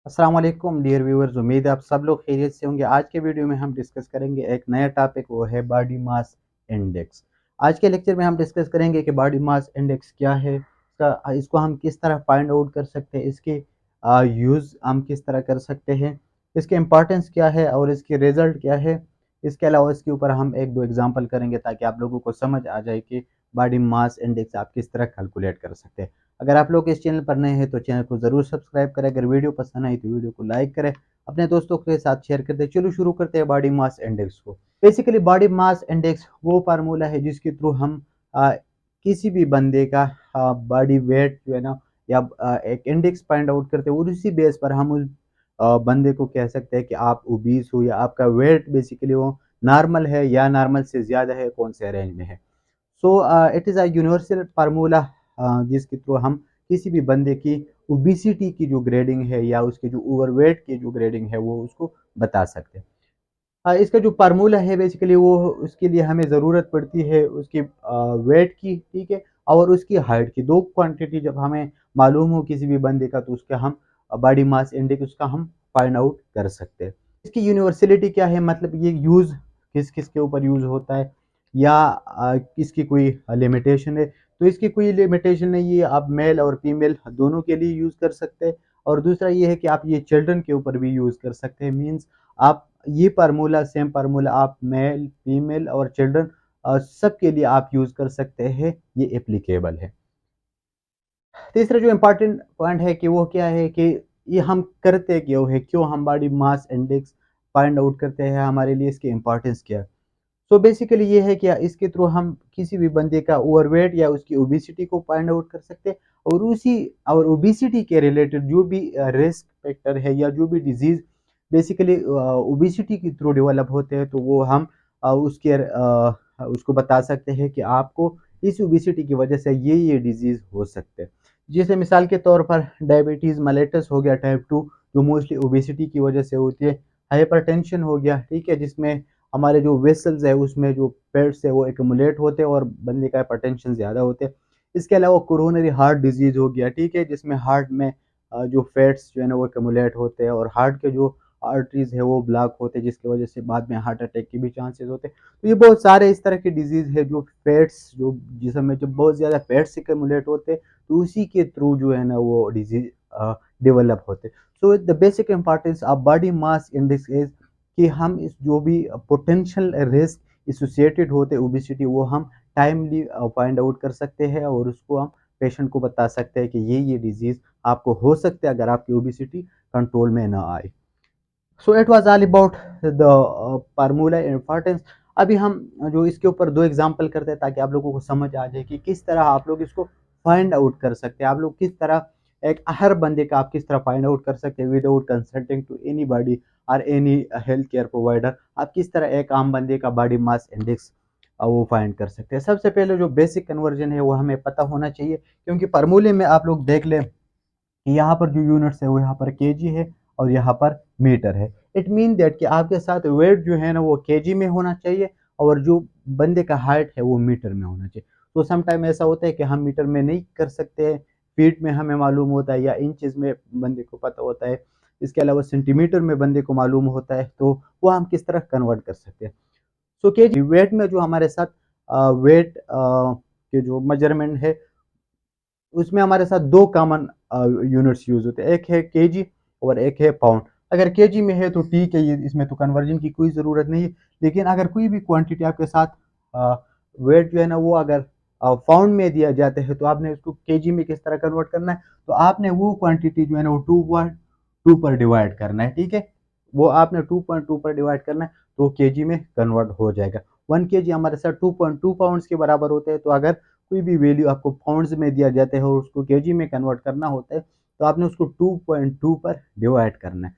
अस्सलाम वालेकुम dear viewers, उम्मीद है आप सब लोग खैरियत से होंगे। आज के वीडियो में हम डिस्कस करेंगे एक नया टॉपिक, वो है बॉडी मास इंडेक्स। आज के लेक्चर में हम डिस्कस करेंगे कि बॉडी मास इंडेक्स क्या है, इसको हम किस तरह फाइंड आउट कर सकते हैं, इसके यूज़ हम किस तरह कर सकते हैं, इसके इम्पॉर्टेंस क्या है और इसके रिजल्ट क्या है। इसके अलावा इसके ऊपर हम एक दो एग्जांपल करेंगे ताकि आप लोगों को समझ आ जाए कि बॉडी मास इंडेक्स आप किस तरह कैलकुलेट कर सकते हैं। अगर आप लोग इस चैनल पर नए हैं तो चैनल को ज़रूर सब्सक्राइब करें। अगर वीडियो पसंद आई तो वीडियो को लाइक करें, अपने दोस्तों के साथ शेयर कर दें। चलो शुरू करते हैं बॉडी मास इंडेक्स को। बेसिकली बॉडी मास इंडेक्स वो फार्मूला है जिसके थ्रू हम किसी भी बंदे का बॉडी वेट जो है ना, या एक इंडेक्स फाइंड आउट करते हैं और उसी बेस पर हम उस बंदे को कह सकते हैं कि आप ओबीस हो या आपका वेट बेसिकली वो नॉर्मल है या नॉर्मल से ज़्यादा है, कौन से रेंज में है। So it is a universal formula जिसके थ्रू हम किसी भी बंदे की ओबिसिटी की जो ग्रेडिंग है या उसके जो ओवरवेट की जो ग्रेडिंग है वो उसको बता सकते हैं। इसका जो फार्मूला है बेसिकली वो उसके लिए हमें ज़रूरत पड़ती है उसकी वेट की, ठीक है, और उसकी हाइट की। दो क्वांटिटी जब हमें मालूम हो किसी भी बंदे का तो उसका हम बॉडी मास इंडेक्स उसका हम फाइंड आउट कर सकते हैं। इसकी यूनिवर्सलिटी क्या है, मतलब ये यूज़ किस किस के ऊपर यूज़ होता है या इसकी कोई लिमिटेशन है। तो इसकी कोई लिमिटेशन नहीं है, आप मेल और फीमेल दोनों के लिए यूज़ कर सकते हैं। और दूसरा ये है कि आप ये चिल्ड्रन के ऊपर भी यूज़ कर सकते हैं। मीन्स आप ये फार्मूला सेम फार्मूला आप मेल फीमेल और चिल्ड्रन सब के लिए आप यूज़ कर सकते हैं, ये एप्लीकेबल है। तीसरा जो इम्पोर्टेंट पॉइंट है कि वो क्या है कि ये हम करते क्यों है, क्यों हम body mass index find out करते हैं, हमारे लिए इसकी इम्पोर्टेंस क्या है। सो बेसिकली ये है कि इसके थ्रू हम किसी भी बंदे का ओवरवेट या उसकी ओबिसिटी को फाइंड आउट कर सकते हैं और उसी और ओबिसिटी के रिलेटेड जो भी रिस्क फैक्टर है या जो भी डिजीज़ बेसिकली ओबिसिटी के थ्रू डेवलप होते हैं तो वो हम उसको बता सकते हैं कि आपको इस ओबिसिटी की वजह से ये डिजीज़ हो सकते हैं। जैसे मिसाल के तौर पर डायबिटीज़ मेलिटस हो गया टाइप 2, जो मोस्टली ओबिसिटी की वजह से होती है। हाइपरटेंशन हो गया, ठीक है, जिसमें हमारे जो वेसल्स है उसमें जो फैट्स है वो एक्यूमुलेट होते हैं और बंदे का हाइपरटेंशन ज़्यादा होते हैं। इसके अलावा कोरोनरी हार्ट डिजीज़ हो गया, ठीक है, जिसमें हार्ट में जो फैट्स जो है ना वो एक्यूमुलेट होते हैं और हार्ट के जो आर्टरीज है वो ब्लॉक होते हैं, जिसकी वजह से बाद में हार्ट अटैक के भी चांसेस होते हैं। तो ये बहुत सारे इस तरह की डिजीज़ है जो फैट्स जो जिसम में जब बहुत ज़्यादा फैट्स एक्यूमुलेट होते हैं तो उसी के थ्रू जो है ना वो डिजीज़ डेवलप होते हैं। So the basic importance of body mass index is कि हम इस जो भी पोटेंशियल रिस्क एसोसिएटेड होते हैं ओबिसिटी वो हम टाइमली फाइंड आउट कर सकते हैं और उसको हम पेशेंट को बता सकते हैं कि ये डिजीज़ आपको हो सकता है अगर आपकी ओबिसिटी कंट्रोल में ना आए। So it was all about the formula importance. अभी हम जो इसके ऊपर दो एग्जांपल करते हैं ताकि आप लोगों को समझ आ जाए कि किस तरह आप लोग इसको फाइंड आउट कर सकते हैं। आप लोग किस तरह एक हर बंदे का आप किस तरह फाइंड आउट कर सकते हैं विदाउट कंसल्टिंग टू एनीबॉडी और एनी हेल्थ केयर प्रोवाइडर। आप किस तरह एक आम बंदे का बॉडी मास इंडेक्स वो फाइंड कर सकते हैं। सबसे पहले जो बेसिक कन्वर्जन है वो हमें पता होना चाहिए, क्योंकि फार्मूले में आप लोग देख लें यहाँ पर जो यूनिट्स है वो यहाँ पर केजी है और यहाँ पर मीटर है। इट मीन दैट कि आपके साथ वेट जो है ना वो केजी में होना चाहिए और जो बंदे का हाइट है वो मीटर में होना चाहिए। तो समटाइम ऐसा होता है कि हम मीटर में नहीं कर सकते हैं, फीट में हमें मालूम होता है या इंचेस में बंदे को पता होता है। इसके अलावा सेंटीमीटर में बंदे को मालूम होता है, तो वो हम किस तरह कन्वर्ट कर सकते हैं। सो केजी वेट में जो हमारे साथ वेट के जो मेजरमेंट है उसमें हमारे साथ दो कॉमन यूनिट्स यूज होते हैं, एक है केजी और एक है पाउंड। अगर केजी में है तो ठीक है, ये इसमें तो कन्वर्जन की कोई ज़रूरत नहीं है। लेकिन अगर कोई भी क्वांटिटी आपके साथ वेट जो है ना वो अगर पाउंड में दिया जाता है तो आपने उसको केजी में किस तरह कन्वर्ट करना है, तो आपने वो क्वांटिटी जो है ना वो 2.2 पर डिवाइड करना है, ठीक है। वो आपने 2.2 पर डिवाइड करना है तो केजी में कन्वर्ट हो जाएगा। 1 केजी हमारे साथ 2.2 पाउंड्स के बराबर होते हैं। तो अगर कोई भी वैल्यू आपको पाउंड्स में दिया जाता है और उसको केजी में कन्वर्ट करना होता है तो आपने उसको 2.2 पर डिवाइड करना है।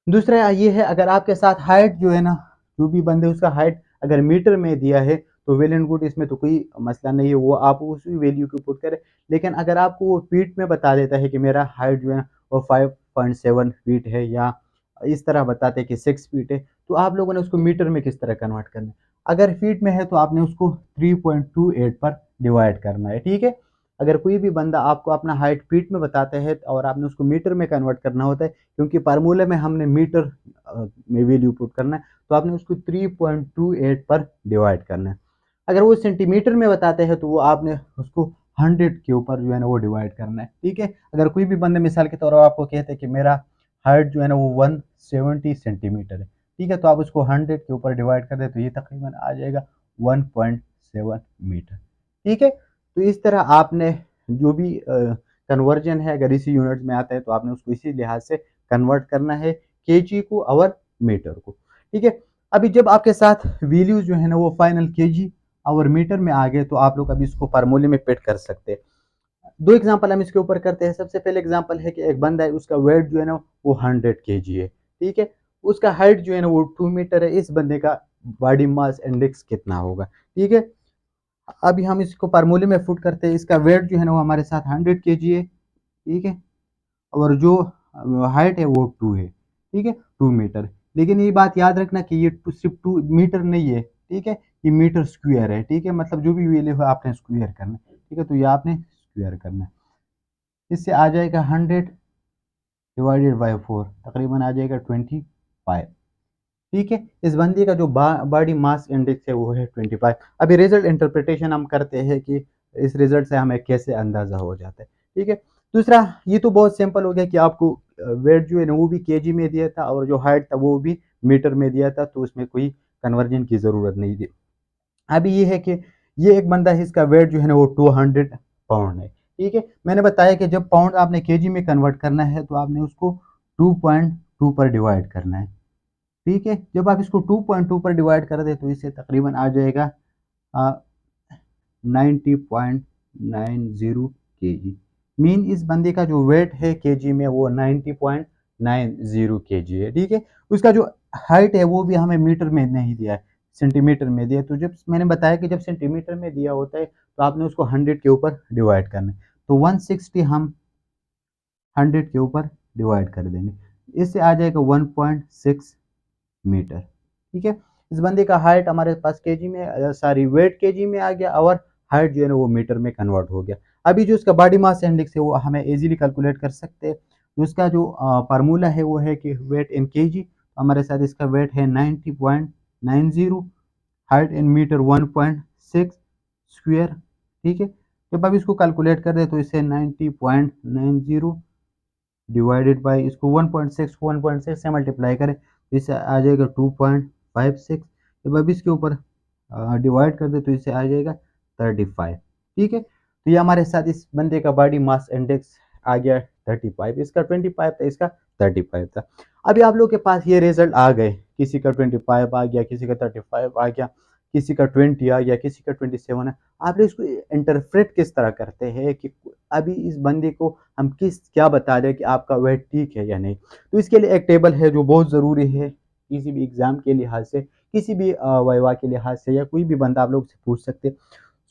दूसरा ये है, अगर आपके साथ हाइट जो है ना, जो भी बंदे उसका हाइट अगर मीटर में दिया है तो वेल एंड गुड, इसमें तो कोई मसला नहीं है, वो आप उसी वैल्यू को पुट करें। लेकिन अगर आपको वो फीट में बता देता है कि मेरा हाइट जो है ना वो 5.7 फीट है या इस तरह बताते हैं कि 6 फीट है, तो आप लोगों ने उसको मीटर में किस तरह कन्वर्ट करना है। अगर फीट में है तो आपने उसको 3.28 पर डिवाइड करना है, ठीक है। अगर कोई भी बंदा आपको अपना हाइट फीट में बताता है और आपने उसको मीटर में कन्वर्ट करना होता है, क्योंकि फार्मूले में हमने मीटर में वैल्यू पुट करना है, तो आपने उसको 3.28 पर डिवाइड करना है। अगर वो सेंटीमीटर में बताते हैं तो वो आपने उसको 100 के ऊपर जो है ना वो डिवाइड करना है। ठीक है, अगर कोई भी बंदे मिसाल के तौर पर आपको कहते हैं कि मेरा हाइट जो है ना वो 170 सेंटीमीटर है, ठीक है, तो आप उसको 100 के ऊपर डिवाइड कर दे तो ये तकरीबन आ जाएगा 1.7 मीटर। ठीक है, तो इस तरह आपने जो भी कन्वर्जन है, अगर इसी यूनिट में आता है तो आपने उसको इसी लिहाज से कन्वर्ट करना है, केजी को और मीटर को। ठीक है, अभी जब आपके साथ वैल्यूज जो है ना वो फाइनल केजी और मीटर में आ गए तो आप लोग अभी इसको फार्मूले में फिट कर सकते हैं। दो एग्जांपल हम इसके ऊपर करते हैं। सबसे पहले एग्जांपल है कि एक बंदा है, उसका वेट जो है ना वो 100 केजी है। ठीक है, उसका हाइट जो है ना वो 2 मीटर है। इस बंदे का बॉडी मास इंडेक्स कितना होगा? ठीक है, अभी हम इसको फार्मूले में पुट करते हैं। इसका वेट जो है ना वो हमारे साथ 100 केजी है। ठीक है, और जो हाइट है वो 2 है। ठीक है, 2 मीटर। लेकिन ये बात याद रखना कि ये सिर्फ 2 मीटर नहीं है। ठीक है, ये मीटर स्क्वायर है। ठीक है, मतलब जो भी वैल्यू है आपने स्क्वायर करना है। ठीक है, तो ये आपने स्क्वायर करना है। इससे आ जाएगा 100 डिवाइडेड बाई 4, तकरीबन आ जाएगा 25। ठीक है, इस बंदी का जो बॉडी मास इंडेक्स है वो है 25। अभी रिजल्ट इंटरप्रिटेशन हम करते हैं कि इस रिजल्ट से हमें कैसे अंदाजा हो जाता है। ठीक है, दूसरा, ये तो बहुत सिंपल हो गया कि आपको वेट जो है ना वो भी केजी में दिया था और जो हाइट था वो भी मीटर में दिया था, तो उसमें कोई कन्वर्जन की ज़रूरत नहीं थी। अभी ये है कि ये एक बंदा है, इसका वेट जो है ना वो 200 पाउंड है। ठीक है, मैंने बताया कि जब पाउंड आपने केजी में कन्वर्ट करना है तो आपने उसको 2.2 पर डिवाइड करना है। ठीक है, जब आप इसको 2.2 पर डिवाइड कर दे तो इससे तकरीबन आ जाएगा 90.90 केजी। मीन इस बंदे का जो वेट है केजी में वो 90.90 केजी है। ठीक है, उसका जो हाइट है वो भी हमें मीटर में नहीं दिया है, सेंटीमीटर में दिया है। तो जब मैंने बताया कि जब सेंटीमीटर में दिया होता है तो आपने उसको 100 के ऊपर डिवाइड करना है, तो 160 हम 100 के ऊपर डिवाइड कर देंगे, इससे आ जाएगा 1.6 मीटर। ठीक है, इस बंदे का हाइट हमारे पास केजी में, सॉरी वेट केजी में आ गया और हाइट जो है ना वो मीटर में कन्वर्ट हो गया। अभी जो उसका बॉडी मास इंडेक्स है वो हमें इजीली कैलकुलेट कर सकते हैं। उसका जो फार्मूला है वो है कि वेट इन केजी, हमारे साथ इसका वेट है 90.90, हाइट इन मीटर 1.6 स्क्वायर। ठीक है, जब आप इसको कैलकुलेट कर दे तो इसे 90.90 डिवाइडेड बाई इसको 1.6 से मल्टीप्लाई करें तो इससे आ जाएगा 2.56। जब अब इसके ऊपर डिवाइड कर दे तो इससे आ जाएगा 35। ठीक है, तो ये हमारे साथ इस बंदे का बॉडी मास इंडेक्स आ गया 35। इसका 25 था, इसका 35 था। अभी आप लोग के पास ये रिजल्ट आ गए, किसी का 25 आ गया, किसी का 35 आ गया, किसी का 20 आ गया, किसी का 27 है। आप लोग इसको इंटरप्रेट किस तरह करते हैं कि अभी इस बंदे को हम क्या बता दें कि आपका वेट ठीक है या नहीं? तो इसके लिए एक टेबल है जो बहुत ज़रूरी है किसी भी एग्ज़ाम के लिहाज से, किसी भी वाइवा के लिहाज से, या कोई भी बंदा आप लोग से पूछ सकते हैं।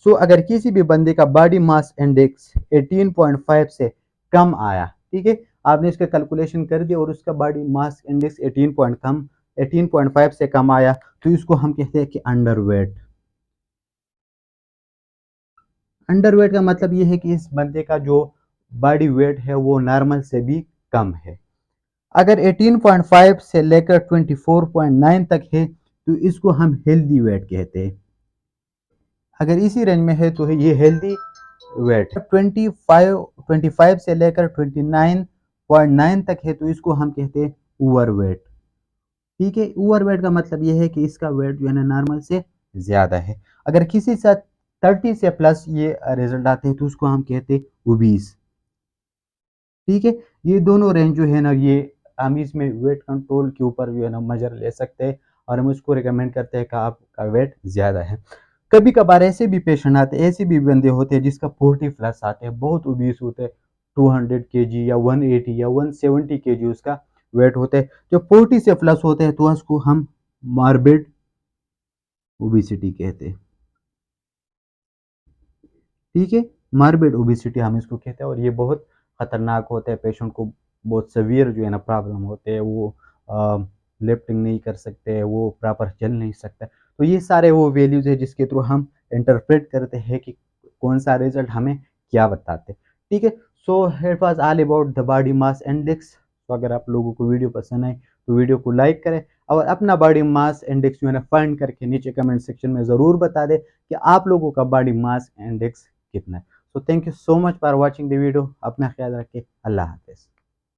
सो अगर किसी भी बंदे का बॉडी मास इंडेक्स 18.5 से कम आया, ठीक है, आपने इसका कैलकुलेशन कर दिया और उसका बॉडी मास इंडेक्स 18.5 से कम आया, तो इसको हम कहते हैं कि अंडरवेट। अंडरवेट का मतलब ये है कि इस बंदे का जो बॉडी वेट है वो नॉर्मल से भी कम है। अगर 18.5 से लेकर 24.9 तक है तो इसको हम हेल्दी वेट कहते हैं। अगर इसी रेंज में है तो ये हेल्दी वेट। 25 से लेकर 29.9 तक है तो इसको हम कहते हैं ओवर वेट। ठीक है, ओवर वेट का मतलब ये है कि इसका वेट जो है ना नॉर्मल से ज़्यादा है। अगर किसी साथ 30 से प्लस ये रिजल्ट आते हैं तो उसको हम कहते हैं ओबीस। ठीक है, ये दोनों रेंज जो है ना ये हम इसमें वेट कंट्रोल के ऊपर जो है ना मेजर ले सकते हैं और हम उसको रिकमेंड करते हैं कि आपका वेट ज़्यादा है। कभी कभार ऐसे भी पेशेंट आते हैं, ऐसे भी बंदे होते हैं जिसका 40 प्लस आते हैं, बहुत ओबीस होते हैं, 200 केजी या 180 या 170 केजी उसका वेट होते हैं। जो 40 से प्लस होते हैं तो उसको हम मार्बिड ओबिसिटी कहते हैं। ठीक है, मार्बिड ओबिसिटी हम इसको कहते हैं और ये बहुत खतरनाक होता है। पेशेंट को बहुत सवियर जो है ना प्रॉब्लम होते हैं, वो लिफ्टिंग नहीं कर सकते, वो प्रॉपर चल नहीं सकते। तो ये सारे वो वैल्यूज है जिसके थ्रू हम इंटरप्रेट करते हैं कि कौन सा रिजल्ट हमें क्या बताते। ठीक है, so it was all about the body mass index. तो अगर आप लोगों को वीडियो पसंद आए तो वीडियो को लाइक करें और अपना बॉडी मास इंडेक्स जो है ना फाइंड करके नीचे कमेंट सेक्शन में ज़रूर बता दें कि आप लोगों का बॉडी मास इंडेक्स कितना है। So thank you so much for watching the video. अपना ख्याल रखें। अल्लाह हाफिज़।